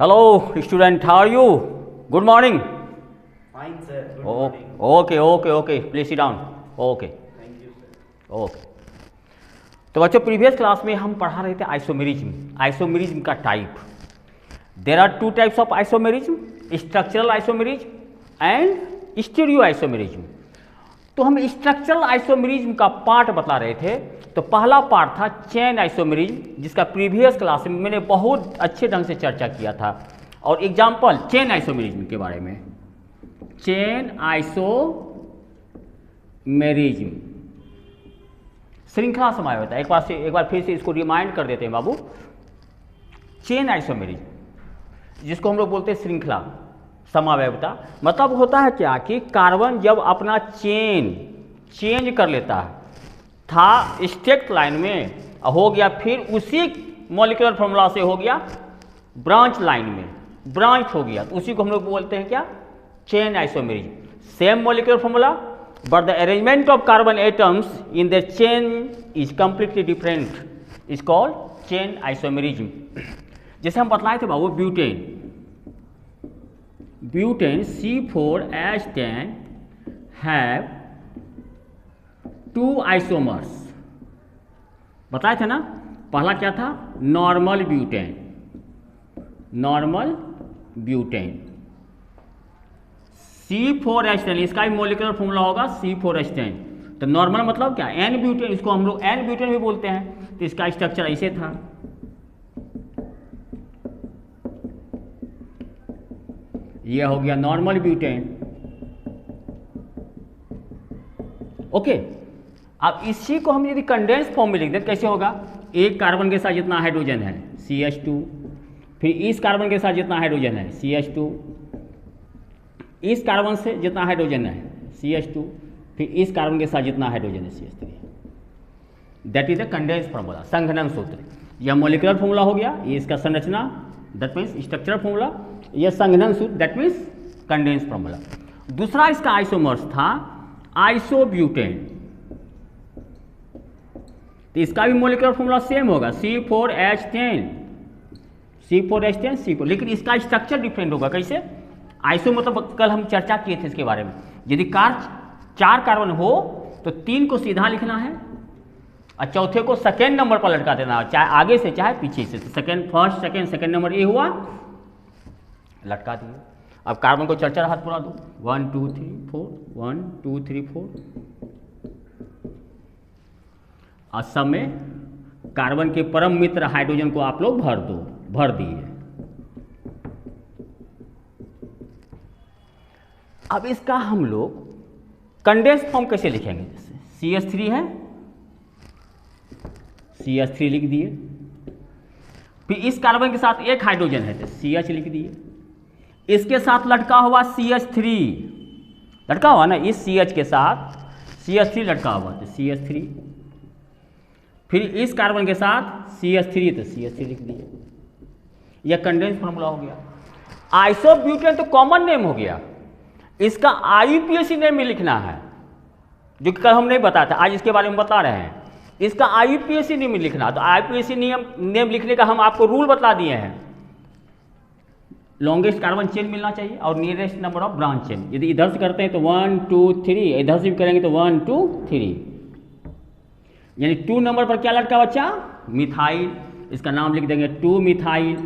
Hello, student. How are you? Good morning. Fine, sir. Good Oh, morning. okay. Please sit down. Okay, Thank you, sir. okay. तो बच्चों previous class में हम पढ़ा रहे थे isomerism का type. There are two types of isomerism, structural isomerism and stereo isomerism. तो हम स्ट्रक्चरल आइसोमेरिज्म का पार्ट बता रहे थे. तो पहला पार्ट था चेन आइसोमेरिज्म, जिसका प्रीवियस क्लास में मैंने बहुत अच्छे ढंग से चर्चा किया था. और एग्जाम्पल चेन आइसोमेरिज्म के बारे में, चेन आइसोमेरिज्म श्रृंखला समावेश है. एक बार फिर से इसको रिमाइंड कर देते हैं बाबू. चेन आइसोमेरिज्म जिसको हम लोग बोलते हैं श्रृंखला समावयवता, मतलब होता है क्या कि कार्बन जब अपना चेंज कर लेता है, था स्ट्रेट लाइन में हो गया, फिर उसी मॉलिक्यूलर फॉर्मूला से हो गया ब्रांच लाइन में, ब्रांच हो गया, तो उसी को हम लोग बोलते हैं क्या, chain isomerism. Same molecular formula but the arrangement of carbon atoms in their chain is completely different, is called chain isomerism. जैसे हम बतलाए थे बाबू butane C4H10 have two isomers. बताए थे ना, पहला क्या था, नॉर्मल ब्यूटेन C4H10, इसका भी मॉलिक्यूलर फॉर्मूला होगा C4H10. तो नॉर्मल मतलब क्या, एन ब्यूटेन, इसको हम लोग एन ब्यूटेन भी बोलते हैं. तो इसका स्ट्रक्चर ऐसे था, यह हो गया नॉर्मल ब्यूटेन. ओके, अब इसी को हम यदि कंडेंस फॉर्म में लिख दें कैसे होगा, एक कार्बन के साथ जितना हाइड्रोजन है CH2, फिर इस कार्बन के साथ जितना हाइड्रोजन है CH2, इस कार्बन से जितना हाइड्रोजन है CH2, फिर इस कार्बन के साथ जितना हाइड्रोजन है CH3. That is the condense formula, संघनन सूत्र. यह मॉलिक्यूलर फार्मूला हो गया, ये इसका संरचना, दैट मीन्स स्ट्रक्चरल फार्मूला. यह संघनन सूत्र, दैट मीन्स कंडेंस फार्मूला. दूसरा इसका आइसोमर्स था आइसोब्यूटेन. तो इसका भी मॉलिक्यूलर फार्मूला सेम होगा C4H10, लेकिन इसका स्ट्रक्चर डिफरेंट होगा. कैसे, आइसो मतलब कल हम चर्चा किए थे इसके बारे में. यदि चार कार्बन हो तो 3 को सीधा लिखना है और चौथे को सेकेंड नंबर पर लटका देना है, चाहे आगे से चाहे पीछे से. तो सेकेंड नंबर ये हुआ, लटका दिए. अब कार्बन को चर्चा हाथ पूरा दो, 1 2 3 4, 1 2 3 4. और सब में कार्बन के परम मित्र हाइड्रोजन को आप लोग भर दिए. अब इसका हम लोग कंडेंस फॉर्म कैसे लिखेंगे, जैसे CH3 है, CH3 लिख दिए. फिर इस कार्बन के साथ एक हाइड्रोजन है तो CH लिख दिए. इसके साथ लटका हुआ CH3, लटका हुआ ना, इस CH के साथ CH3 लटका हुआ तो CH3. फिर इस कार्बन के साथ CH3 तो CH3 लिख दिए. यह कंडेंस फॉर्मूला हो गया. आइसोब्यूटेन तो कॉमन नेम हो गया, इसका IUPAC नेम भी लिखना है, जो कि कल हम नहीं बताया था, आज इसके बारे में बता रहे हैं. इसका IUPAC नेम लिखना. तो IUPAC नेम लिखने का हम आपको रूल बता दिए हैं. लॉन्गेस्ट कार्बन चेन मिलना चाहिए और nearest number of branch chain. यदि इधर से करते हैं तो 1 2 3, इधर से भी करेंगे तो 1 2 3, यानी 2 नंबर पर क्या लटका बच्चा, मिथाइल. इसका नाम लिख देंगे 2 मिथाइल.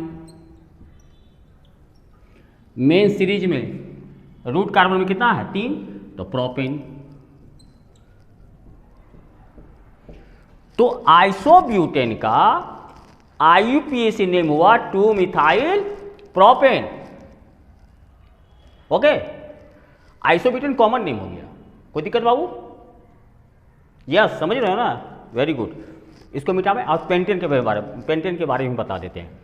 मेन सीरीज में रूट कार्बन में कितना है, 3, तो प्रोपेन. तो आइसोब्यूटेन का IUPAC नेम हुआ 2 methyl propane. Okay, isobutane common name हो गया. कोई दिक्कत बाबू? यस, समझ रहे हो ना, वेरी गुड. इसको मिटावे और पेंटेन के बारे में बता देते हैं.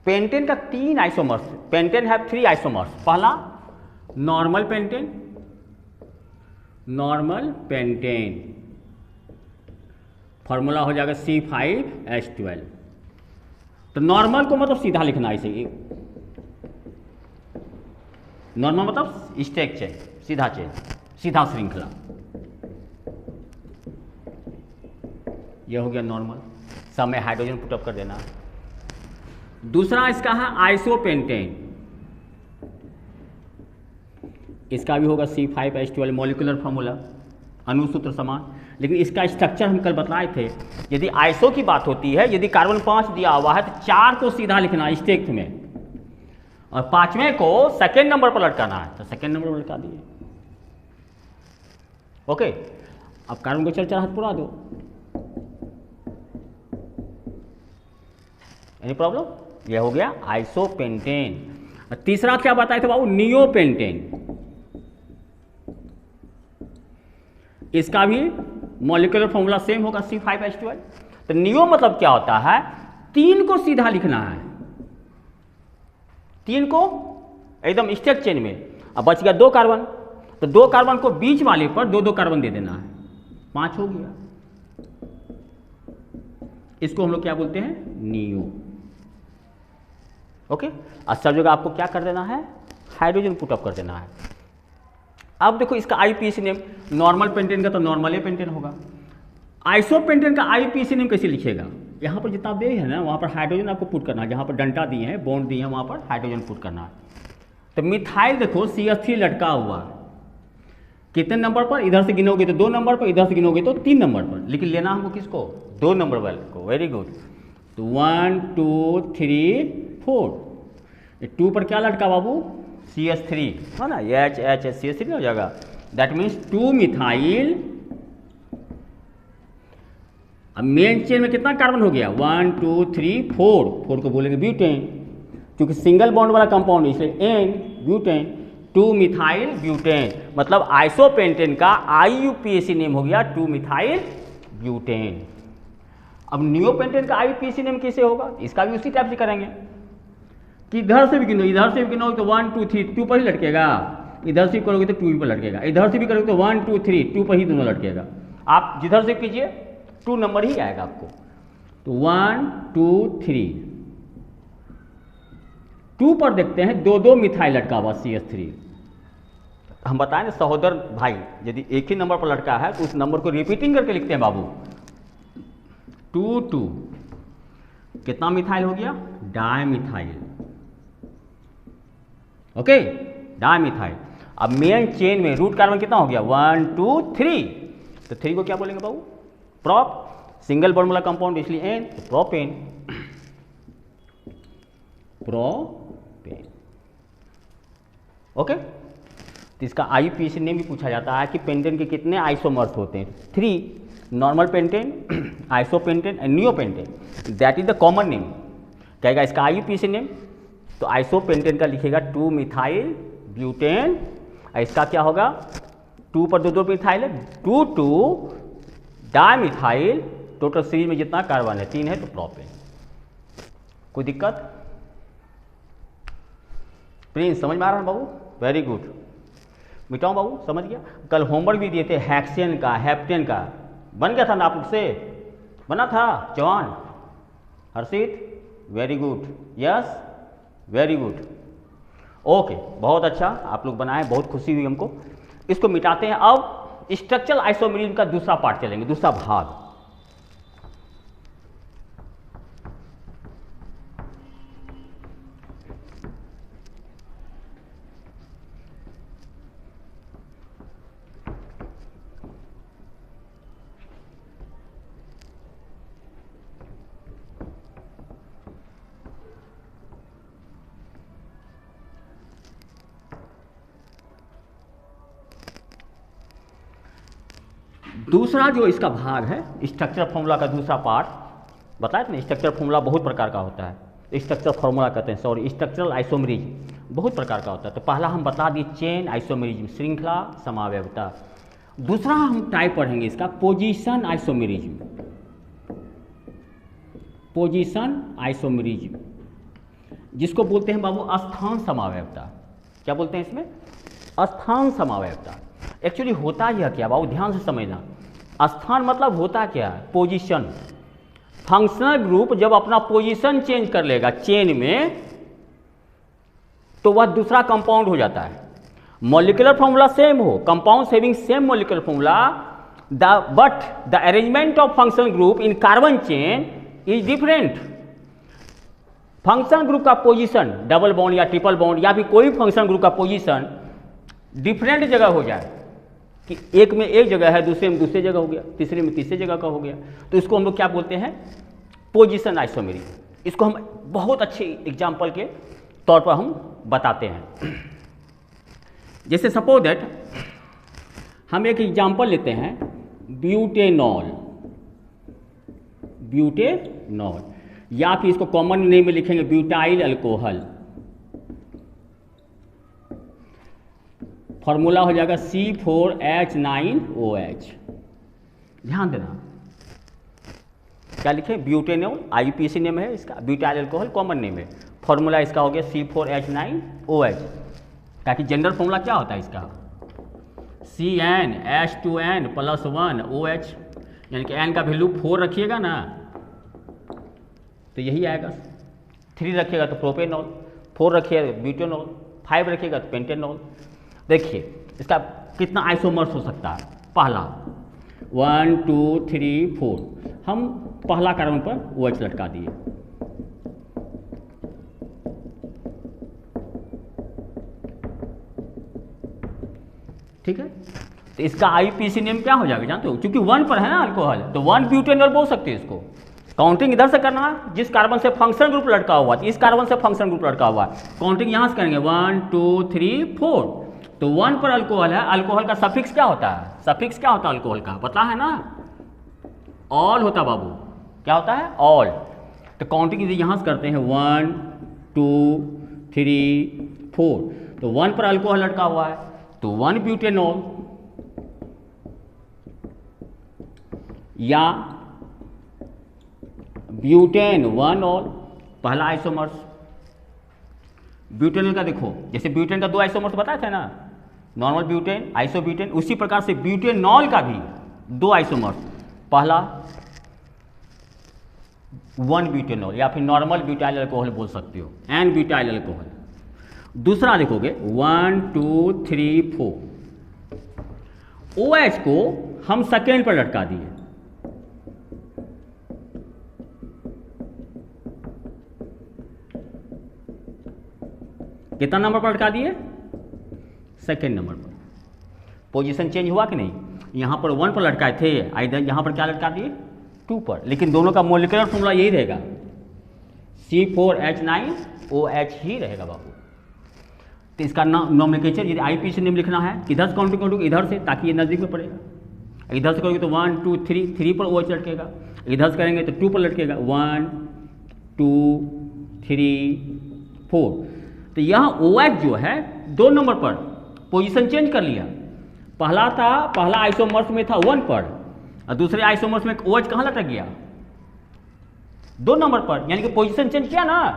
पेंटेन का 3 आइसोमर्स, पेंटेन हैव 3 आइसोमर्स। पहला normal pentane, normal pentane formula हो जाएगा C5H12। तो नॉर्मल को मतलब सीधा लिखना है इसे, नॉर्मल मतलब स्टैक चेन, सीधा चेन, सीधा श्रृंखला, यह हो गया नॉर्मल। सब में हाइड्रोजन पुटअप कर देना। दूसरा इसका है आइसोपेंटेन, इसका भी होगा C5H12 मॉलिक्यूलर फॉर्मूला, अणुसूत्र समान। लेकिन इसका स्ट्रक्चर हम कल बताए थे, यदि आइसो की बात होती है, यदि कार्बन 5 दिया हुआ है तो 4 को सीधा लिखना स्टेक में, और 5वें को सेकेंड नंबर पर लटकाना है, तो सेकेंड नंबर पर लटका दिए। ओके, अब कार्बन को चल हाथ पुरा दो, एनी प्रॉब्लम। यह हो गया आइसोपेंटेन। तीसरा क्या बताए थे बाबू, नियोपेंटेन। इसका भी मॉलिक्यूलर फॉर्मूला सेम होगा C5H12। तो नियो मतलब क्या होता है, 3 को सीधा लिखना है, 3 को एकदम स्टेक चेन में। अब बच गया 2 कार्बन, तो 2 कार्बन को बीच वाले पर 2-2 कार्बन दे देना है, 5 हो गया। इसको हम लोग क्या बोलते हैं, नियो। ओके, और सब जगह आपको क्या कर देना है, हाइड्रोजन पुटअप कर देना है। अब देखो इसका आईपीसी नेम, नॉर्मल पेंटेन का तो नॉर्मल पेंटेन होगा, आइसोपेंटेन का आईपीसी नेम कैसे लिखेगा, यहाँ पर जितना दे है ना वहाँ पर हाइड्रोजन आपको पुट करना है, जहाँ पर डंटा दिए हैं, बॉन्ड दिए हैं, वहाँ पर हाइड्रोजन पुट करना है। तो मिथाइल देखो CH3 लटका हुआ, कितने नंबर पर, इधर से गिनोगे तो 2 नंबर पर, इधर से गिनोगे तो 3 नंबर पर, लेकिन लेना हमको किसको, 2 नंबर वाले को। Very good. तो 1 2 3 4, 2 पर क्या लटका बाबू, CH3 है ना, H CH3 हो जाएगा, दैट मीन्स 2 मिथाइल। अब मेन चेन में कितना कार्बन हो गया, 1 2 3 4 को बोलेंगे ब्यूटेन, क्योंकि सिंगल बॉन्ड वाला कंपाउंड इसलिए N ब्यूटेन, 2 मिथाइल ब्यूटेन। मतलब आइसोपेंटेन का IUPAC नेम हो गया 2 मिथाइल ब्यूटेन। अब नियोपेंटेन का IUPAC नेम कैसे होगा, इसका भी उसी टाइप से करेंगे कि इधर से भी गिनो, इधर से भी गिनो तो 1 2 3 2 पर ही लटकेगा, इधर से करोगे तो 2 पर लटकेगा, इधर से भी करोगे तो 1 2 3 2 पर ही दोनों लटकेगा। आप जिधर से कीजिए 2 नंबर ही आएगा आपको। तो 1 2 3, 2 पर देखते हैं 2 मिथाइल लटका हुआ CH3। हम बताएं ना सहोदर भाई, यदि एक ही नंबर पर लटका है तो उस नंबर को रिपीटिंग करके लिखते हैं बाबू, 2 2, कितना मिथाइल हो गया, डायमिथाइल। Okay, dimethyl. अब मेन चेन में रूट कार्बन कितना हो गया, 1 2 3, तो 3 को क्या बोलेंगे बाबू, प्रोप, सिंगल बॉन्ड वाला कंपाउंड इसलिए N, तो प्रोपेन, प्रोपेन। ओके, तो इसका IUPAC नेम भी पूछा जाता है कि पेंटेन के कितने आइसोमर्स होते हैं, 3, normal pentane, isopentane and neopentane, that is the common name. कहेगा इसका IUPAC नेम, तो आइसोपेंटेन का लिखेगा 2 मिथाइल ब्यूटेन, इसका क्या होगा, 2 पर 2 मिथाइल है, 2 2 डायमिथाइल, टोटल सीरीज में जितना कार्बन है 3 है, तो प्रोपेन। कोई दिक्कत, प्रिंस समझ में आ रहा है बाबू, वेरी गुड। मिटाऊं बाबू, समझ गया। कल होमवर्क भी दिए थे हेक्सेन का, हेप्टेन का, बन गया था ना आप लोग से, बना था जवान, Harshit, very good, yes very good, okay, बहुत अच्छा आप लोग बनाए, बहुत खुशी हुई हमको। इसको मिटाते हैं। अब स्ट्रक्चरल आइसोमेरिज्म का दूसरा पार्ट चलेंगे, दूसरा भाग। दूसरा जो इसका भाग है, स्ट्रक्चर फॉर्मूला का दूसरा पार्ट, बताया था ना, स्ट्रक्चर फॉर्मूला बहुत प्रकार का होता है, स्ट्रक्चर फॉर्मूला कहते हैं, सॉरी स्ट्रक्चरल आइसोमेरिज्म बहुत प्रकार का होता है। तो पहला हम बता दिए चेन आइसोमेरिज्म, श्रृंखला समावयवता। दूसरा हम टाइप पढ़ेंगे इसका पोजीशन आइसोमेरिज्म, पोजीशन आइसोमेरिज्म। जिसको बोलते हैं बाबू स्थान समावयवता। क्या बोलते हैं इसमें? स्थान समावयवता। एक्चुअली होता यह क्या बाबू, ध्यान से समझना। स्थान मतलब होता क्या है? पोजीशन। फंक्शनल ग्रुप जब अपना पोजीशन चेंज कर लेगा चेन में तो वह दूसरा कंपाउंड हो जाता है। मॉलिक्यूलर फॉर्मूला सेम हो, compound having same molecular formula, but the arrangement of functional group in carbon chain is different. Functional group का पोजीशन डबल बॉन्ड या ट्रिपल बॉन्ड या फिर कोई फंक्शनल ग्रुप का पोजीशन डिफरेंट जगह हो जाए कि एक में एक जगह है, दूसरे में दूसरी जगह हो गया, तीसरे में तीसरी जगह का हो गया, तो इसको हम लोग क्या बोलते हैं? पोजीशन आइसोमेरी। इसको हम बहुत अच्छे एग्जाम्पल के तौर पर हम बताते हैं। जैसे सपोज दैट हम एक एग्जाम्पल लेते हैं, ब्यूटेनॉल। ब्यूटेनॉल या फिर इसको कॉमन नेम में लिखेंगे ब्यूटाइल अल्कोहल। फॉर्मूला हो जाएगा C4H9OH। ध्यान देना, क्या लिखे? ब्यूटेनॉल, IUPAC नेम है इसका, ब्यूटाइल अल्कोहल कॉमन नेम है। फॉर्मूला इसका हो गया C4H9OH। ताकि जनरल फॉर्मूला क्या होता है इसका? CnH2n+1OH, यानी कि n का वैल्यू 4 रखिएगा ना तो यही आएगा। 3 रखिएगा तो प्रोपेनॉल, 4 रखिएगा तो ब्यूटेनॉल, 5 रखिएगा तो पेंटेनॉल। देखिए इसका कितना आइसोमर्स हो सकता है। पहला 1 2 3 4, हम पहला कार्बन पर OH लटका दिए। ठीक है, तो इसका IUPAC नेम क्या हो जाएगा जानते हो? क्योंकि 1 पर है ना अल्कोहल, तो 1 ब्यूटेनॉल बोल सकते हैं इसको। काउंटिंग इधर से करना है, जिस कार्बन से फंक्शनल ग्रुप लटका हुआ है, इस कार्बन से फंक्शनल ग्रुप लटका हुआ है, काउंटिंग यहाँ से करेंगे 1 2 3 4। तो 1 पर अल्कोहल है, अल्कोहल का सफिक्स क्या होता है? सफिक्स क्या होता है अल्कोहल का? पता है ना? ऑल होता है बाबू। क्या होता है? ऑल। तो काउंटिंग यहाँ से करते हैं 1 2 3 4। तो 1 पर अल्कोहल लटका हुआ है तो 1 ब्यूटेनॉल या ब्यूटेन 1 ऑल, पहला आइसोमर्स। ब्यूटेनॉल का देखो, जैसे ब्यूटेन का 2 आइसोमर्स बताए थे ना, नॉर्मल ब्यूटेन, आइसोब्यूटेन, उसी प्रकार से ब्यूटेनॉल का भी 2 आइसोमर्स। पहला 1 ब्यूटेनॉल या फिर नॉर्मल ब्यूटाइल अल्कोहल बोल सकते हो, एन ब्यूटाइल अल्कोहल। दूसरा देखोगे 1 2 3 4, OH को हम सेकेंड पर लटका दिए। कितना नंबर पर लटका दिए? सेकेंड नंबर पर। पोजीशन चेंज हुआ कि नहीं? यहाँ पर 1 पर लटकाए थे, इधर यहाँ पर क्या लटका दिए? 2 पर। लेकिन दोनों का मॉलिक्यूलर फॉर्मूला यही रहेगा, C4H9OH ही रहेगा बाबू। तो इसका नॉमेनक्लेचर यदि IUPAC नेम लिखना है, किधर से काउंटिंग करोगे? इधर से, ताकि ये नज़दीक में पड़ेगा। इधर से करोगे तो 1 2 3, 3 पर OH लटकेगा। इधर से करेंगे तो 2 पर लटकेगा, 1 2 3 4। तो यहाँ OH जो है 2 नंबर पर पोजीशन चेंज कर लिया। पहला आइसोमर्स में था 1 पर और दूसरे आइसोमर्स में OH कहाँ लटक गया? 2 नंबर पर, यानी कि पोजीशन चेंज किया ना।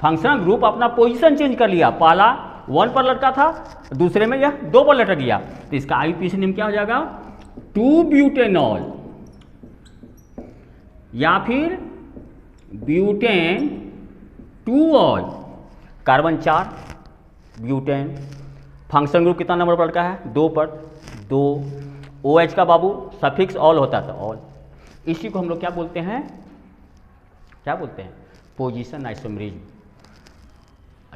फंक्शनल ग्रुप अपना पोजीशन चेंज कर लिया, पहला 1 पर लटका था, दूसरे में यह 2 पर लटक गया। तो इसका IUPAC नेम क्या हो जाएगा? 2 ब्यूटेनॉल या फिर butane 2 all. Carbon 4 butane, functional group कितना नंबर पर लटका है? 2 पर। 2 OH का बाबू सफिक्स ऑल होता था, ऑल। इसी को हम लोग क्या बोलते हैं? क्या बोलते हैं? Position isomerism.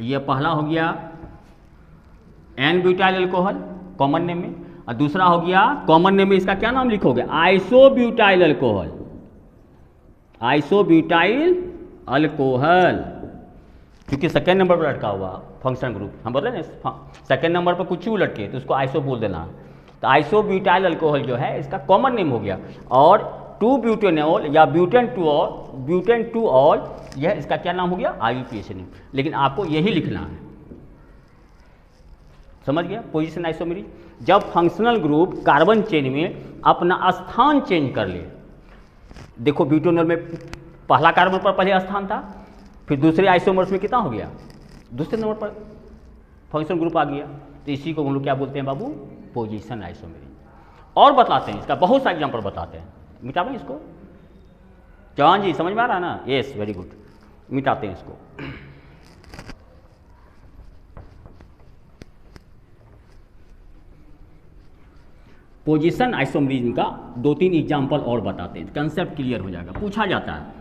ये पहला हो गया N butyl alcohol common name में, और दूसरा हो गया कॉमन नेम में इसका क्या नाम लिखोगे? Isobutyl alcohol. आइसोब्यूटाइल अल्कोहल, क्योंकि सेकेंड नंबर पर लटका हुआ फंक्शनल ग्रुप। हम बोल रहे हैं सेकेंड नंबर पर कुछ भी लटके तो उसको आइसो बोल देना। तो आइसोब्यूटाइल अल्कोहल जो है इसका कॉमन नेम हो गया। और 2 ब्यूटेनॉल या ब्यूटेन 2 ऑल, यह इसका क्या नाम हो गया? IUPAC name. लेकिन आपको यही लिखना है, समझ गया? पोजीशन आइसोमेरी, जब फंक्शनल ग्रुप कार्बन चेन में अपना स्थान चेंज कर ले। देखो ब्यूटेनॉल में पहला कार्बन पर पहले स्थान था, फिर दूसरे आइसोमर्स में कितना हो गया, दूसरे नंबर पर फंक्शन ग्रुप आ गया। तो इसी को हम लोग क्या बोलते हैं बाबू, पोजीशन आइसोमेरिज्म। और बताते हैं इसका बहुत सारे एग्जाम्पल बताते हैं। मिटावें इसको, चौहान जी समझ में आ रहा है ना, यस वेरी गुड, मिटाते हैं इसको। पोजीशन आइसोमेरिज्म का 2-3 एग्जाम्पल और बताते हैं, कंसेप्ट क्लियर हो जाएगा, पूछा जाता है।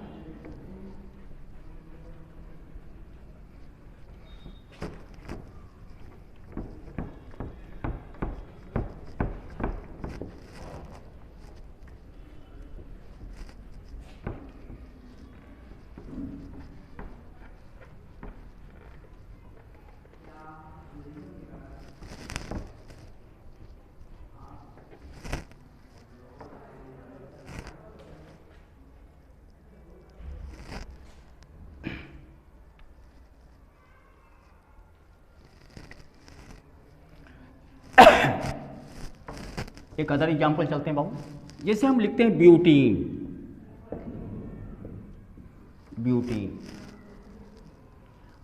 एक अदर एग्जाम्पल चलते हैं बाबू। जैसे हम लिखते हैं ब्यूटीन, ब्यूटीन,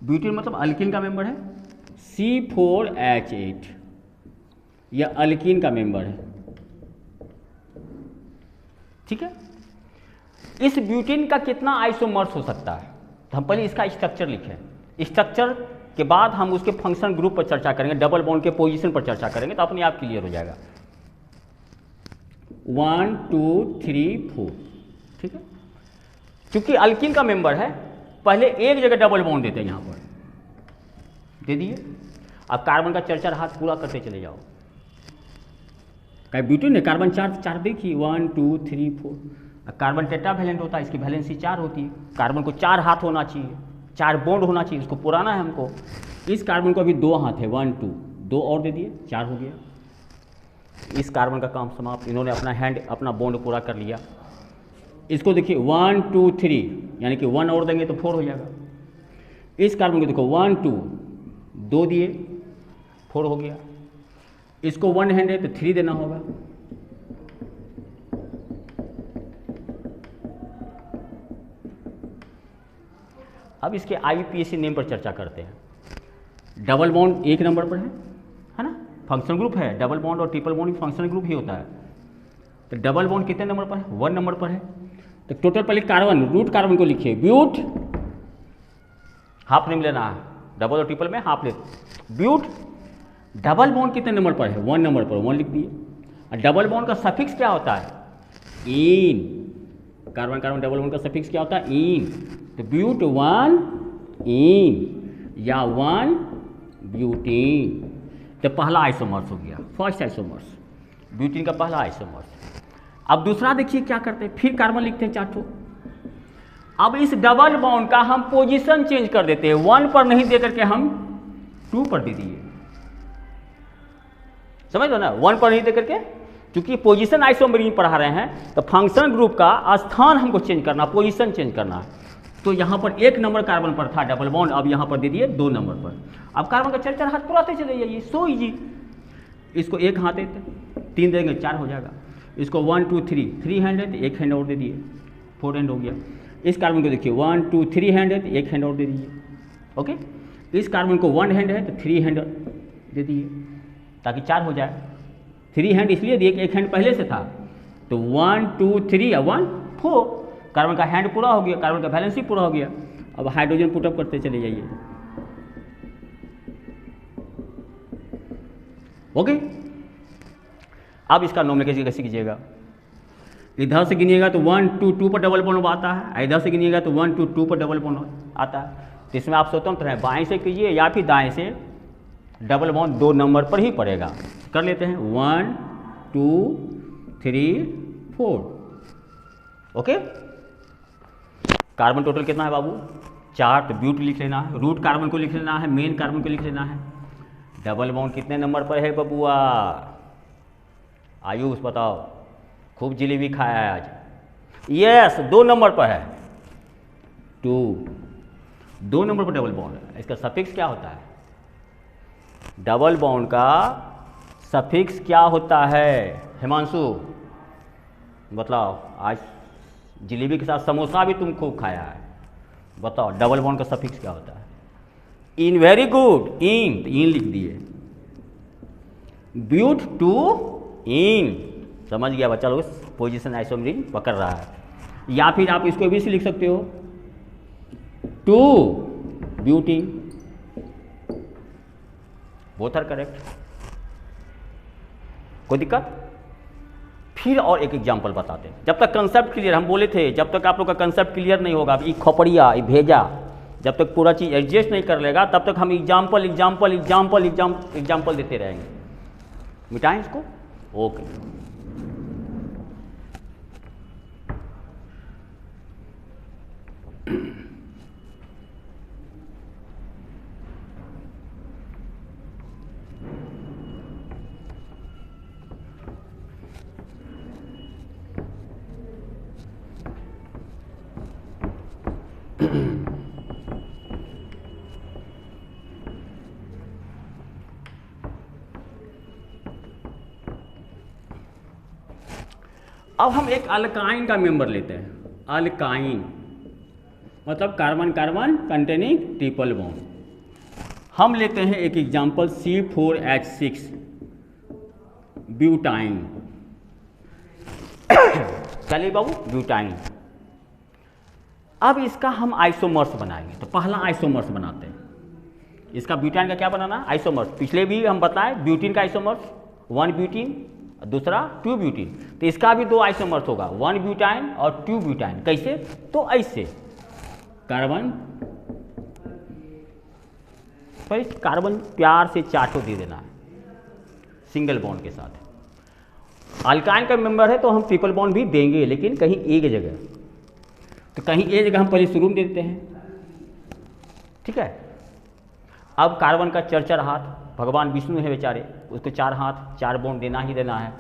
ब्यूटीन मतलब अल्कीन का मेंबर है, C4H8 यह अल्कीन का मेंबर है, ठीक है। इस ब्यूटीन का कितना आइसोमर्स हो सकता है, तो हम पहले इसका स्ट्रक्चर लिखें, स्ट्रक्चर के बाद हम उसके फंक्शन ग्रुप पर चर्चा करेंगे, डबल बॉन्ड के पोजीशन पर चर्चा करेंगे, तो अपने आप क्लियर हो जाएगा। 1 2 3 4, ठीक है। क्योंकि अल्कीन का मेंबर है, पहले एक जगह डबल बॉन्ड देते हैं, यहाँ पर दे दिए। अब कार्बन का चर्चा हाथ पूरा करते चले जाओ। क्या ब्यूटीन है, कार्बन चार देखिए, 1 2 3 4। अब कार्बन टेट्रावैलेंट होता है, इसकी वैलेंसी 4 होती है। कार्बन को 4 हाथ होना चाहिए, 4 बॉन्ड होना चाहिए, इसको पुराना है हमको। इस कार्बन को अभी 2 हाथ है, 1 2, 2 और दे दिए, 4 हो गया। इस कार्बन का काम समाप्त, इन्होंने अपना हैंड, अपना बॉन्ड पूरा कर लिया। इसको देखिए 1 2 3, यानी कि 1 और देंगे तो 4 हो जाएगा। इस कार्बन को देखो 1 2, 2 दिए, 4 हो गया। इसको 1 हैंड है तो 3 देना होगा। अब इसके IUPAC नेम पर चर्चा करते हैं। डबल बॉन्ड 1 नंबर पर है ना, फंक्शन ग्रुप है। डबल बॉन्ड और ट्रिपल बॉन्ड फंक्शन ग्रुप ही होता है। तो डबल बॉन्ड कितने नंबर पर है, 1 नंबर पर है। तो टोटल पहले कार्बन, रूट कार्बन को लिखिए, ब्यूट, हाफ नेम लेना है, डबल और ट्रिपल में हाफ ले। ब्यूट डबल बॉन्ड कितने नंबर पर है, 1 नंबर पर, 1 लिख दिए। और डबल बॉन्ड का सफिक्स क्या होता है, इन। कार्बन कार्बन डबल बॉन्ड का सफिक्स क्या होता है, इन। तो ब्यूट 1 इन या 1 ब्यूटीन। तो पहला आइसोमर्स हो गया, फर्स्ट आइसोमर्स, ब्यूटीन का पहला आइसोमर्स। अब दूसरा देखिए क्या करते हैं, फिर कार्बन लिखते हैं 4 ठो। अब इस डबल बॉन्ड का हम पोजीशन चेंज कर देते हैं, 1 पर नहीं दे करके हम 2 पर दे दिए। समझ लो ना, 1 पर नहीं दे करके, क्योंकि पोजीशन आइसोमेरिज्म पढ़ा रहे हैं, तो फंक्शन ग्रुप का स्थान हमको चेंज करना, पोजीशन चेंज करना। तो यहाँ पर 1 नंबर कार्बन पर था डबल बॉन्ड, अब यहाँ पर दे दिए 2 नंबर पर। अब कार्बन का 4 हाथ पुराते चले जाइए, सो इजी। इसको 1 हाथ देते, 3 देंगे 4 हो जाएगा। इसको 1 2 3 हैंड है तो 1 हैंड और दे दिए, 4 हैंड हो गया। इस कार्बन को देखिए 1 2 3 हैंड है तो 1 हैंड और दे दीजिए, ओके। इस कार्बन को 1 हैंड है तो 3 हैंड दे दिए, ताकि 4 हो जाए। 3 हैंड इसलिए दिए कि 1 हैंड पहले से था, तो 1 2 3 1 4, कार्बन का हैंड पूरा हो गया, कार्बन का वैलेंसी पूरा हो गया। अब हाइड्रोजन पुटअप करते चले जाइए, ओके। अब इसका नोमेनक्लेचर कैसे कीजिएगा, इधर से गिनिएगा तो 1 2 2 पर डबल बॉन्ड आता है, इधर से गिनिएगा तो 1 2 2 पर डबल बॉन्ड आता है। तो इसमें आप स्वतंत्र हैं, बाएं से कीजिए या फिर दाएं से, डबल बॉन्ड 2 नंबर पर ही पड़ेगा। कर लेते हैं 1 2 3 4, ओके। कार्बन टोटल कितना है बाबू, 4। तो ब्यूट लिख लेना है, रूट कार्बन को लिख लेना है, मेन कार्बन को लिख लेना है। डबल बॉन्ड कितने नंबर पर है बबुआ, आयुष बताओ, खूब जलेबी खाया है आज। यस, 2 नंबर पर है, 2 नंबर पर डबल बॉन्ड है। इसका सफिक्स क्या होता है, डबल बॉन्ड का सफिक्स क्या होता है हिमांशु, बताओ। आज जलेबी के साथ समोसा भी तुम खूब खाया है, बताओ डबल बॉन्ड का सफिक्स क्या होता है? इन, वेरी गुड, इन, इन लिख दिए। ब्यूट टू इन, समझ गया बच्चा लोग, पोजीशन आइसोमरीन पकड़ रहा है। या फिर आप इसको भी लिख सकते हो two butene, both are correct, कोई दिक्कत? फिर और एक एग्जांपल बताते हैं, जब तक कंसेप्ट क्लियर, हम बोले थे जब तक आप लोग का कंसेप्ट क्लियर नहीं होगा, ये खोपड़िया, ये भेजा, जब तक पूरा चीज एडजस्ट नहीं कर लेगा तब तक हम एग्जाम्पल एग्जाम्पल एग्जाम्पल एग्जाम्पल देते रहेंगे। मिटाएं इसको, ओके। अब हम एक अल्काइन का मेंबर लेते हैं। अल्काइन मतलब carbon carbon containing triple bond. हम लेते हैं एक एग्जांपल C4H6 ब्यूटाइन। चलिए बाबू, ब्यूटाइन। अब इसका हम आइसोमर्स बनाएंगे, तो पहला आइसोमर्स बनाते हैं। इसका ब्यूटाइन का क्या बनाना? आइसोमर्स। पिछले भी हम बताए ब्यूटीन का आइसोमर्स 1 ब्यूटीन, दूसरा 2 ब्यूटीन। तो इसका भी 2 आइसोमर्स होगा, 1 ब्यूटाइन और 2 ब्यूटाइन। कैसे? तो ऐसे कार्बन पर कार्बन प्यार से चाटो दे देना है सिंगल बॉन्ड के साथ। अल्काइन का मेंबर है तो हम ट्रिपल बॉन्ड भी देंगे, लेकिन कहीं एक जगह, तो कहीं एक जगह हम पहले शुरू में दे देते हैं, ठीक है। अब कार्बन का 4 हाथ, भगवान विष्णु है बेचारे, उसको 4 हाथ 4 बॉन्ड देना ही देना है।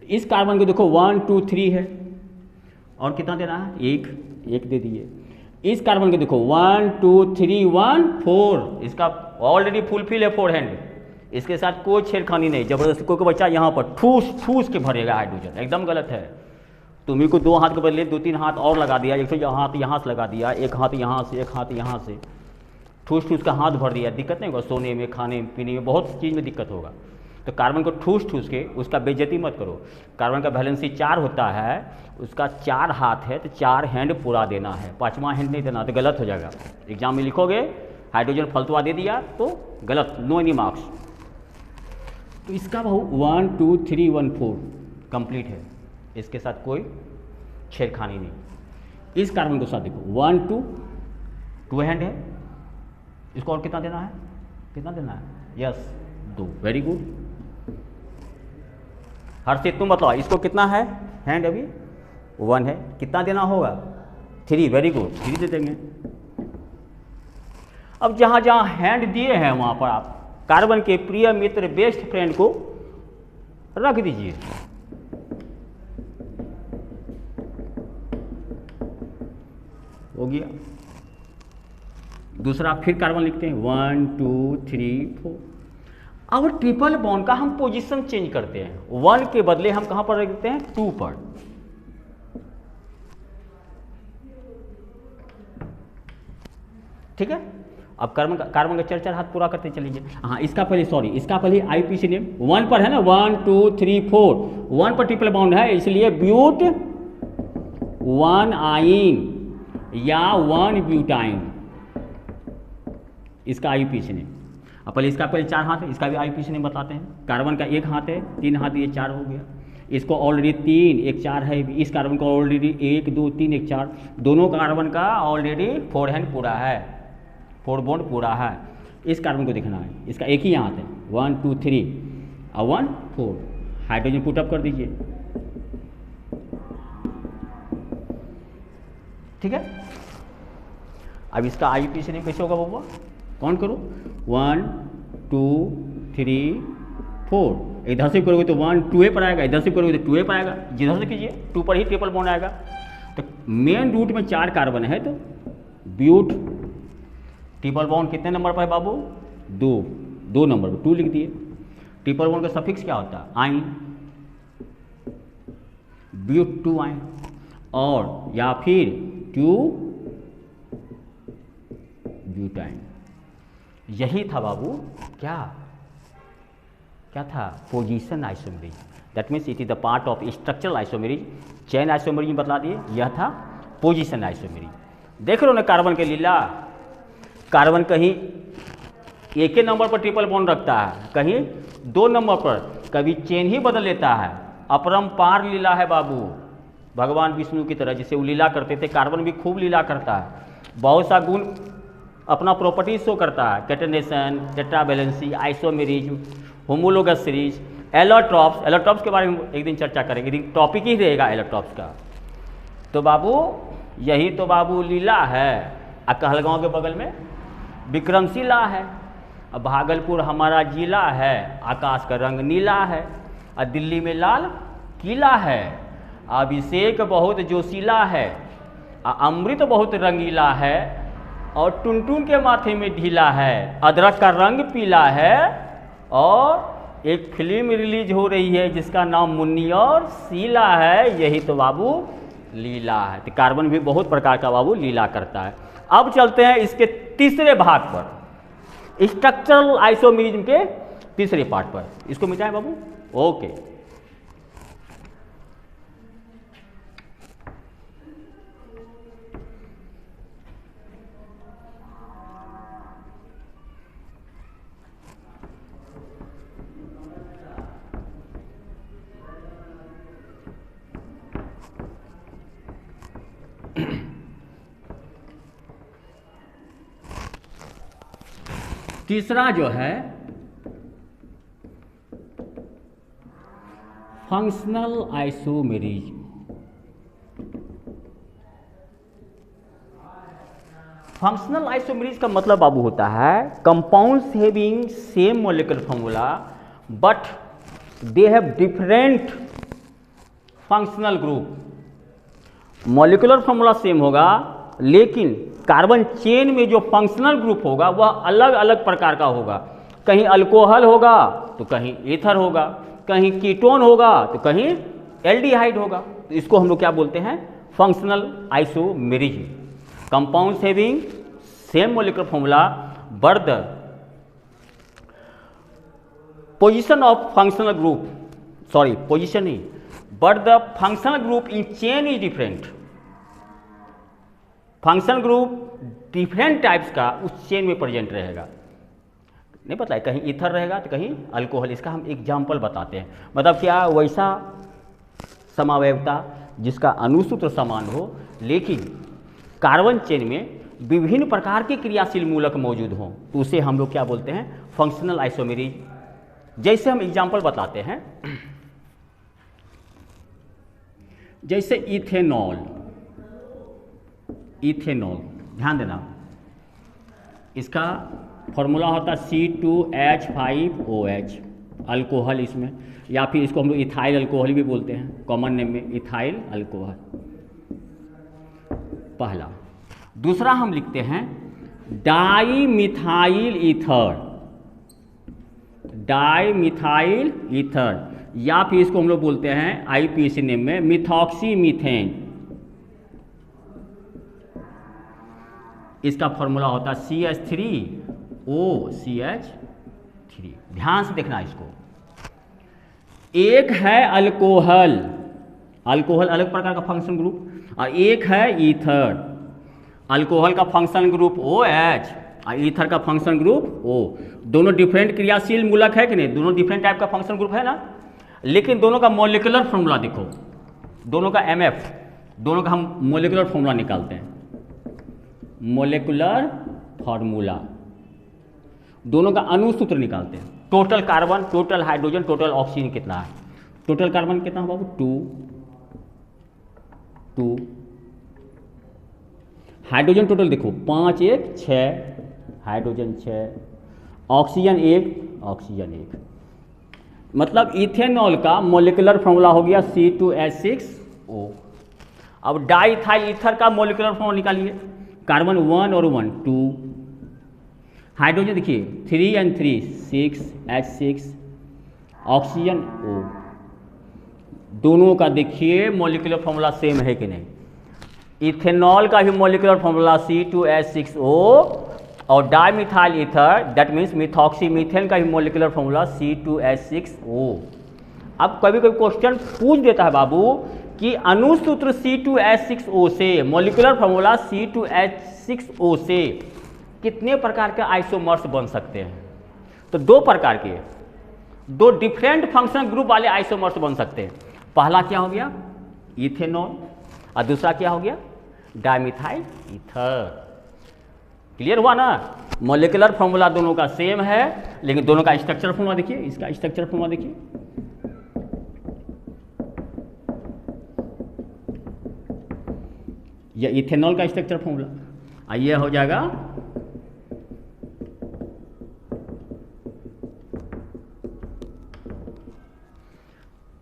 इस कार्बन को देखो 1 2 3 है, और कितना देना है? एक दे दिए। इस कार्बन को देखो 1 2 3 1 4, इसका ऑलरेडी फुलफिल है 4 हैंड, इसके साथ कोई छेड़खानी नहीं। जबरदस्ती कोई बच्चा यहाँ पर ठूस ठूस के भरेगा हाइड्रोजन, एकदम गलत है। तुम्ही को 2 हाथ के बदले 2-3 हाथ और लगा दिया, एक हाथ यहाँ से लगा दिया, एक हाथ यहाँ से, एक हाथ यहाँ से, ठूस ठूस का हाथ भर दिया, दिक्कत नहीं होगा। सोने में, खाने पीने में, बहुत चीज़ में दिक्कत होगा। तो कार्बन को ठूस ठूस के उसका बेइज्जती मत करो। कार्बन का वैलेंसी 4 होता है, उसका 4 हाथ है तो 4 हैंड पूरा देना है, 5वां हैंड नहीं देना, तो गलत हो जाएगा। एग्जाम में लिखोगे हाइड्रोजन फलतुआ दे दिया तो गलत, नो एनी मार्क्स। तो इसका बहु 1 2 3 1 4 कंप्लीट है, इसके साथ कोई छेड़खानी नहीं। इस कार्बन को साथ देखो 1 2 हैंड है, इसको और कितना देना है? कितना देना है? Yes 2, very good. हर्षित तुम बताओ इसको कितना है हैंड? अभी 1 है, कितना देना होगा? 3, वेरी गुड, 3 दे देंगे। अब जहाँ जहाँ हैंड दिए हैं वहाँ पर आप कार्बन के प्रिय मित्र बेस्ट फ्रेंड को रख दीजिए। हो गया। दूसरा फिर कार्बन लिखते हैं 1 2 3 4। अब ट्रिपल बॉन्ड का हम पोजीशन चेंज करते हैं, 1 के बदले हम कहां पर रख देते हैं? 2 पर। ठीक है। अब कार्बन का 4 हाथ पूरा करते चलिए। हाँ, इसका पहले आईपीसी नेम 1 पर है ना, 1 2 3 4, 1 पर ट्रिपल बॉन्ड है, इसलिए ब्यूट 1 आइन या 1 ब्यूटाइन, इसका आईपीसी नेम। अब पहले इसका 4 हाथ है, इसका भी आईपीसी नेम बताते हैं। कार्बन का 1 हाथ है, 3 हाथ, ये 4 हो गया। इसको ऑलरेडी 3 1 4 है, इस कार्बन का ऑलरेडी 1 2 3 1 4, दोनों कार्बन का ऑलरेडी 4 हैंड पूरा है, 4 बॉन्ड पूरा है। इस कार्बन को देखना है, इसका एक ही हाथ है, 1 2 3 और 1 4। हाइड्रोजन पुटअप कर दीजिए, ठीक है। अब इसका आईपीसी नेम कैसे होगा बाबा? कौन करो? 1 2 3 4। इधर से करोगे तो 1 2 पर आएगा, इधर से करोगे तो 2 पर आएगा, जिधर से कीजिए 2 पर ही ट्रिपल बॉन्ड आएगा। तो मेन रूट में 4 कार्बन है, तो ब्यूट ट्रिपल बॉन्ड कितने नंबर पर है बाबू? 2 नंबर पर, 2 लिख दिए। ट्रिपल बॉन्ड का सफिक्स क्या होता है? आइन, ब्यूट 2 आइन, और या फिर 2 ब्यूटाइन। यही था बाबू क्या क्या था? Position isomerism. That means it is the part of structural isomerism. Chain isomerism में बता दिए, यह था पोजीशन आइसोमेरिज। देख रहे हो ना कार्बन के लीला, कार्बन कहीं एक ही नंबर पर ट्रिपल बॉन्ड रखता है, कहीं 2 नंबर पर, कभी चेन ही बदल लेता है। अपरंपार लीला है बाबू, भगवान विष्णु की तरह जैसे वो लीला करते थे, कार्बन भी खूब लीला करता है। बहुत सा गुण अपना प्रॉपर्टी शो करता है, catenation, tetravalency, isomerism, homologous series, allotropes. Allotropes के बारे में एक दिन चर्चा करेंगे, एक दिन टॉपिक ही रहेगा एलोट्रॉप्स का। तो बाबू यही तो बाबू लीला है। कहलगांव के बगल में विक्रमशिला है, भागलपुर हमारा जिला है, आकाश का रंग नीला है, और दिल्ली में लाल किला है, अभिषेक बहुत जोशीला है, अमृत बहुत रंगीला है, और टुनटुन के माथे में ढीला है, अदरक का रंग पीला है, और एक फिल्म रिलीज हो रही है जिसका नाम मुन्नी और शीला है। यही तो बाबू लीला है। तो कार्बन भी बहुत प्रकार का बाबू लीला करता है। अब चलते हैं इसके तीसरे भाग पर, स्ट्रक्चरल आइसोमेरिज्म के तीसरे पार्ट पर। इसको मिटाएं बाबू, ओके। तीसरा जो है फंक्शनल आइसोमेरिज्म। फंक्शनल आइसोमेरिज्म का मतलब बाबू होता है compounds having same molecular formula but they have different functional group. Molecular formula same होगा लेकिन कार्बन चेन में जो फंक्शनल ग्रुप होगा वह अलग अलग प्रकार का होगा। कहीं अल्कोहल होगा तो कहीं ईथर होगा, कहीं कीटोन होगा तो कहीं एल्डिहाइड होगा। तो इसको हम लोग क्या बोलते हैं? Functional isomerism. Compounds having same molecular formula but the position of functional group, sorry position नहीं, but the functional group in chain is different. Functional group different types का उस चेन में प्रेजेंट रहेगा। नहीं पता है, कहीं ईथर रहेगा तो कहीं अल्कोहल। इसका हम एग्जाम्पल बताते हैं। मतलब क्या? वैसा समावयवता जिसका अणुसूत्र समान हो लेकिन कार्बन चेन में विभिन्न प्रकार के क्रियाशील मूलक मौजूद हों तो उसे हम लोग क्या बोलते हैं? Functional isomerism. जैसे हम एग्जाम्पल बताते हैं, जैसे इथेनॉल। इथेनॉल ध्यान देना, इसका फॉर्मूला होता है C2H5OH, अल्कोहल इसमें, या फिर इसको हम लोग इथाइल अल्कोहल भी बोलते हैं, कॉमन नेम में इथाइल अल्कोहल पहला। दूसरा हम लिखते हैं di methyl ether, di methyl ether, या फिर इसको हम लोग बोलते हैं IPAC नेम में मिथॉक्सी मीथेन। इसका फॉर्मूला होता है CH3OCH3। ध्यान से देखना इसको। एक है अल्कोहल, अल्कोहल अलग प्रकार का फंक्शन ग्रुप, और एक है ईथर। अल्कोहल का फंक्शन ग्रुप OH और ईथर का फंक्शन ग्रुप O। दोनों डिफरेंट क्रियाशील मूलक है कि नहीं? दोनों डिफरेंट टाइप का फंक्शन ग्रुप है ना, लेकिन दोनों का मॉलिक्यूलर फॉर्मूला देखो, दोनों का MF, दोनों का हम मॉलिक्यूलर फॉर्मूला निकालते हैं। मॉलिक्यूलर फॉर्मूला, दोनों का अणुसूत्र निकालते हैं। Total carbon, total hydrogen, total oxygen कितना है? टोटल कार्बन कितना है बाबू? 2। हाइड्रोजन टोटल देखो 5 1 6, हाइड्रोजन 6, ऑक्सीजन 1, ऑक्सीजन 1। मतलब इथेनॉल का मॉलिक्यूलर फॉर्मूला हो गया C2H6O। अब डाइथाइल ईथर का मॉलिक्यूलर फॉर्मूला निकालिए। कार्बन 1 और 1 2, हाइड्रोजन देखिए 3 and 3 6 H6, ऑक्सीजन O। दोनों का देखिए मॉलिक्यूलर फॉर्मूला सेम है कि नहीं? इथेनॉल का भी मॉलिक्यूलर फॉर्मूला C2H6O और dimethyl ether that means methoxy methane का मॉलिक्यूलर फॉर्मूला C2H6O। अब कभी कभी क्वेश्चन पूछ देता है बाबू कि अनुसूत्र C2H6O से मॉलिक्यूलर फॉर्मूला C2H6O से कितने प्रकार के आइसोमर्स बन सकते हैं। तो दो प्रकार के, दो डिफरेंट फंक्शनल ग्रुप वाले आइसोमर्स बन सकते हैं। पहला क्या हो गया इथेनॉल और दूसरा क्या हो गया डाईमिथाइल ईथर। क्लियर हुआ ना। मॉलिक्यूलर फॉर्मूला दोनों का सेम है लेकिन दोनों का स्ट्रक्चर फॉर्मूला देखिए, इसका स्ट्रक्चर फॉर्मूला देखिए, यह इथेनॉल का स्ट्रक्चर फॉर्मूला, यह हो जाएगा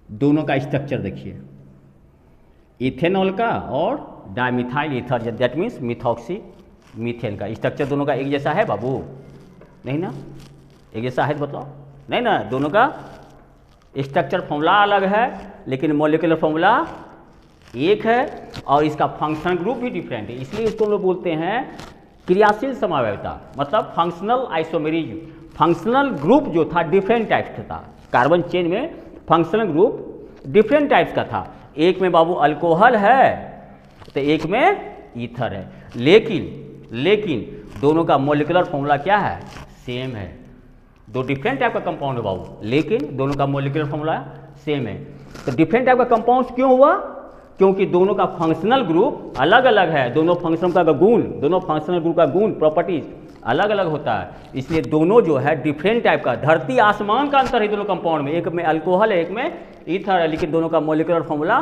दोनों का स्ट्रक्चर देखिए इथेनॉल का और dimethyl ether that means methoxy methane का स्ट्रक्चर दोनों का एक जैसा है बाबू? नहीं ना, एक जैसा है तो बताओ। नहीं ना, दोनों का स्ट्रक्चर फॉर्मूला अलग है लेकिन मॉलिक्यूलर फॉर्मूला एक है और इसका फंक्शनल ग्रुप भी डिफरेंट है, इसलिए इसको हम लोग बोलते हैं क्रियाशील समावयवता, मतलब फंक्शनल आइसोमेरिज्म। फंक्शनल ग्रुप जो था डिफरेंट टाइप्स का था, कार्बन चेन में फंक्शनल ग्रुप डिफरेंट टाइप्स का था। एक में बाबू अल्कोहल है तो एक में ईथर है, लेकिन दोनों का मॉलिक्यूलर फॉर्मूला क्या है सेम है। दो डिफरेंट टाइप का कंपाउंड है बाबू लेकिन दोनों का मॉलिक्यूलर फॉर्मूला सेम है। तो डिफरेंट टाइप का कंपाउंड क्यों हुआ? क्योंकि दोनों का फंक्शनल ग्रुप अलग अलग है, दोनों फंक्शनल का गुण, दोनों फंक्शनल ग्रुप का गुण प्रॉपर्टीज अलग अलग होता है, इसलिए दोनों जो है डिफरेंट टाइप का, धरती आसमान का अंतर है दोनों कंपाउंड में, एक में अल्कोहल है एक में ईथर है, लेकिन दोनों का मॉलिक्यूलर फॉर्मूला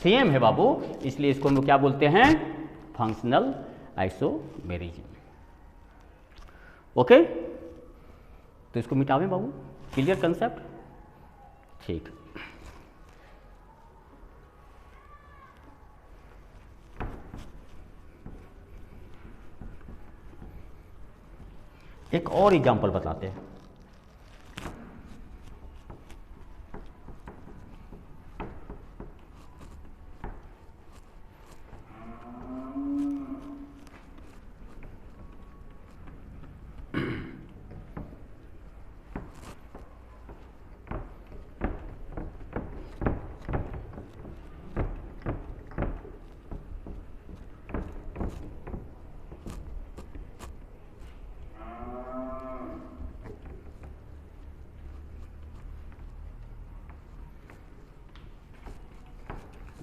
सेम है बाबू, इसलिए इसको हम लोग क्या बोलते हैं फंक्शनल आइसोमेरिज्म। ओके, तो इसको मिटावें बाबू, क्लियर कंसेप्ट? ठीक। एक और एग्जांपल बताते हैं।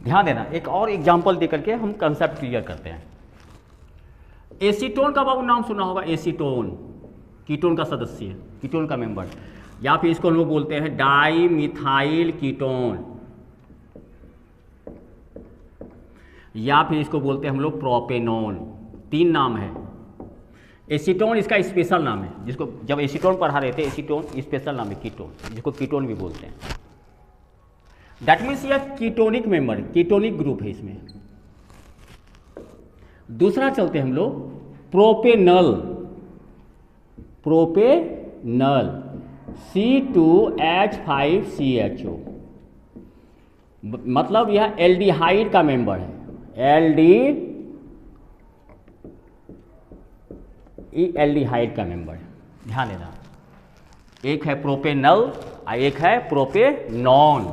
ध्यान देना, एक और एग्जाम्पल देकर के हम कंसेप्ट क्लियर करते हैं। एसीटोन का बाबू नाम सुना होगा, एसीटोन कीटोन का सदस्य, कीटोन का मेंबर, या फिर इसको हम लोग बोलते हैं डाई मिथाइल कीटोन, या फिर इसको बोलते हैं हम लोग प्रोपेनोन। तीन नाम है। एसीटोन इसका स्पेशल नाम है, जिसको जब एसीटोन पढ़ा रहे थे, एसीटोन स्पेशल नाम है कीटोन, जिसको कीटोन भी बोलते हैं। दैट मीन्स यह कीटोनिक मेंबर, कीटोनिक ग्रुप है इसमें। दूसरा चलते हैं हम लोग प्रोपेनल, प्रोपेनल C2H5CHO, मतलब यह एल्डिहाइड का मेंबर है, एल्डिहाइड का मेंबर है। ध्यान देना, एक है प्रोपेनल और एक है प्रोपेनॉन,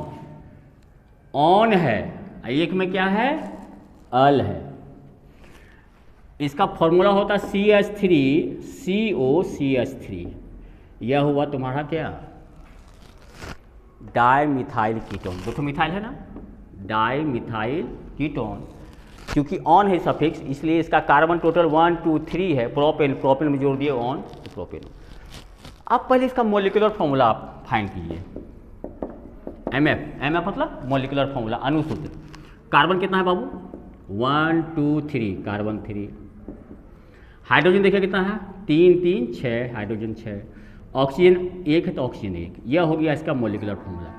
ऑन है, एक में क्या है अल है। इसका फॉर्मूला होता है CH3COCH3, यह हुआ तुम्हारा क्या डाईमिथाइल कीटोन। दो तो मिथाइल है ना, डाईमिथाइल कीटोन, क्योंकि ऑन है सफिक्स इसलिए इसका कार्बन टोटल 1 2 3 है। प्रोपेन, प्रोपेन में जोड़ दिए ऑन, प्रोपेन। अब पहले इसका मॉलिक्यूलर फॉर्मूला आप फाइंड कीजिए। MF, MF मतलब मॉलिक्यूलर फॉर्मूला, अनुसूत्र। कार्बन कितना है बाबू 1 2 3, कार्बन 3। हाइड्रोजन देखिए कितना है 3 3 6, हाइड्रोजन 6। ऑक्सीजन 1 है तो ऑक्सीजन 1। यह हो गया इसका मॉलिक्यूलर फॉर्मूला।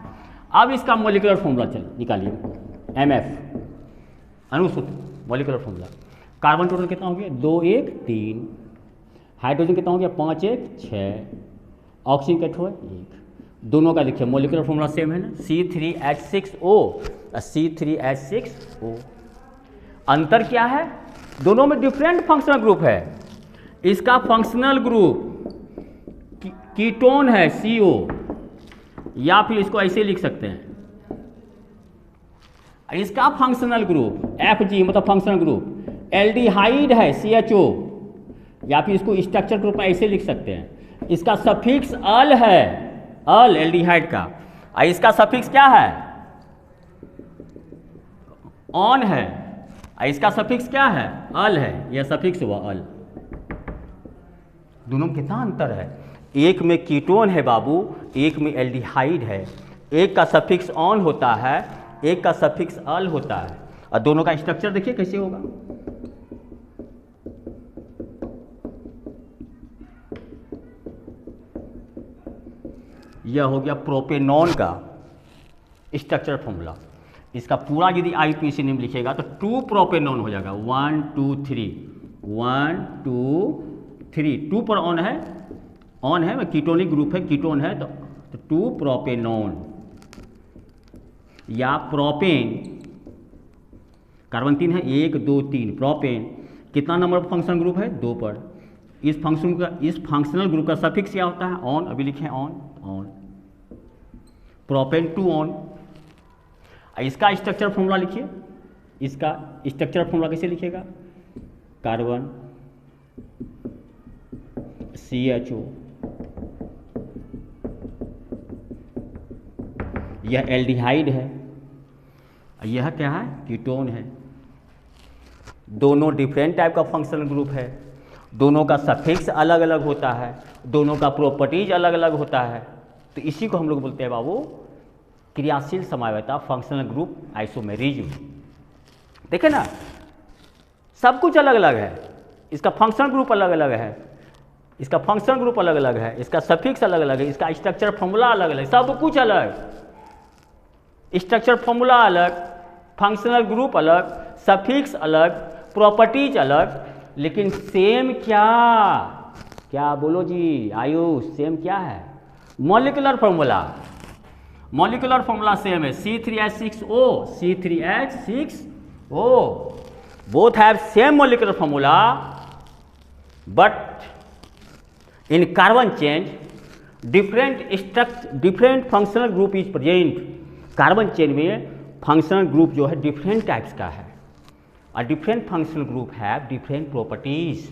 अब इसका मॉलिक्यूलर फॉर्मूला चल निकालिए, MF अनुसूत्र मॉलिक्यूलर फॉर्मूला। कार्बन टोटल कितना हो गया 2 1 3, हाइड्रोजन कितना हो गया 5 1 6, ऑक्सीजन कितना है 1। दोनों का देखिए मॉलिक्यूलर फॉर्मूला सेम है ना, C3H6O, C3H6O। अंतर क्या है, दोनों में डिफरेंट फंक्शनल ग्रुप है। इसका फंक्शनल ग्रुप कीटोन है CO, या फिर इसको ऐसे लिख सकते हैं, इसका फंक्शनल ग्रुप FG मतलब फंक्शनल ग्रुप एल्डिहाइड है CHO, या फिर इसको स्ट्रक्चर ग्रुप में ऐसे लिख सकते हैं। इसका सफिक्स अल है, अल एल्डिहाइड का, और इसका सफिक्स क्या है, ऑन है, और इसका सफिक्स क्या है, अल है, यह सफिक्स हुआ अल। दोनों में कितना अंतर है, एक में कीटोन है बाबू, एक में एल्डिहाइड है, एक का सफिक्स ऑन होता है, एक का सफिक्स अल होता है, और दोनों का स्ट्रक्चर देखिए कैसे होगा। यह हो गया प्रोपेनॉन का स्ट्रक्चर फॉर्मूला। इसका पूरा यदि IUPAC नेम लिखेगा तो 2 प्रोपेनॉन हो जाएगा, 1 2 3 1 2 3, 2 पर ऑन है, कीटोनिक ग्रुप है, कीटोन है, तो 2 प्रोपेनॉन या प्रोपेन, कार्बन 3 है, 1 2 3 प्रोपेन, कितना नंबर फंक्शनल ग्रुप है, 2 पर। इस फंक्शनल ग्रुप का सफिक्स क्या होता है, ऑन, अभी लिखे ऑन, प्रोपेन 2 ऑन। इसका स्ट्रक्चर फॉर्मूला लिखिए, इसका स्ट्रक्चर फॉर्मूला कैसे लिखेगा, कार्बन CHO, यह एल्डिहाइड है, यह क्या है, कीटोन है। दोनों डिफरेंट टाइप का फंक्शनल ग्रुप है, दोनों का सफिक्स अलग अलग होता है, दोनों का प्रॉपर्टीज अलग अलग होता है, तो इसी को हम लोग बोलते हैं बाबू क्रियाशील समावयवता, फंक्शनल ग्रुप आइसोमेरिज्म। देखे ना, सब कुछ अलग अलग है, इसका फंक्शनल ग्रुप अलग अलग है, इसका फंक्शनल ग्रुप अलग अलग है, इसका सफिक्स अलग अलग है, इसका स्ट्रक्चर फॉर्मूला अलग अलग, सब कुछ अलग, स्ट्रक्चर फॉर्मूला अलग, फंक्शनल ग्रुप अलग, सफिक्स अलग, प्रॉपर्टीज अलग, लेकिन सेम क्या बोलो जी आयुष, सेम क्या है, molecular formula, molecular formula same है, C3H6O, C3H6O, both have same molecular formula, but in carbon change different functional group is present। Carbon chain में फंक्शनल ग्रुप जो है डिफरेंट टाइप्स का है, और different functional group have different properties,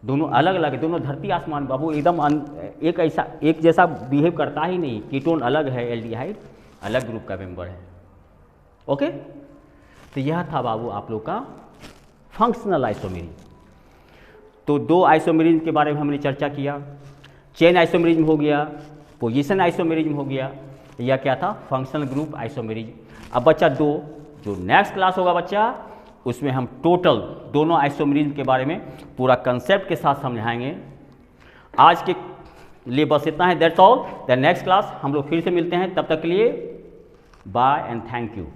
दोनों अलग अलग है, दोनों धरती आसमान बाबू एकदम एक जैसा बिहेव करता ही नहीं, कीटोन अलग है, एल्डिहाइड अलग ग्रुप का मेंबर है। ओके, तो यह था बाबू आप लोग का फंक्शनल आइसोमेरिज्म। तो 2 आइसोमेरिज्म के बारे में हमने चर्चा किया, चेन आइसोमेरिज्म हो गया, पोजीशन आइसोमेरिज्म हो गया, यह क्या था, फंक्शनल ग्रुप आइसोमेरिज्म। अब बच्चा 2 जो नेक्स्ट क्लास होगा बच्चा, उसमें हम टोटल दोनों आइसोमेरिज्म के बारे में पूरा कंसेप्ट के साथ समझाएंगे। आज के लिए बस इतना है, that's all. The next class हम लोग फिर से मिलते हैं, तब तक के लिए बाय एंड थैंक यू।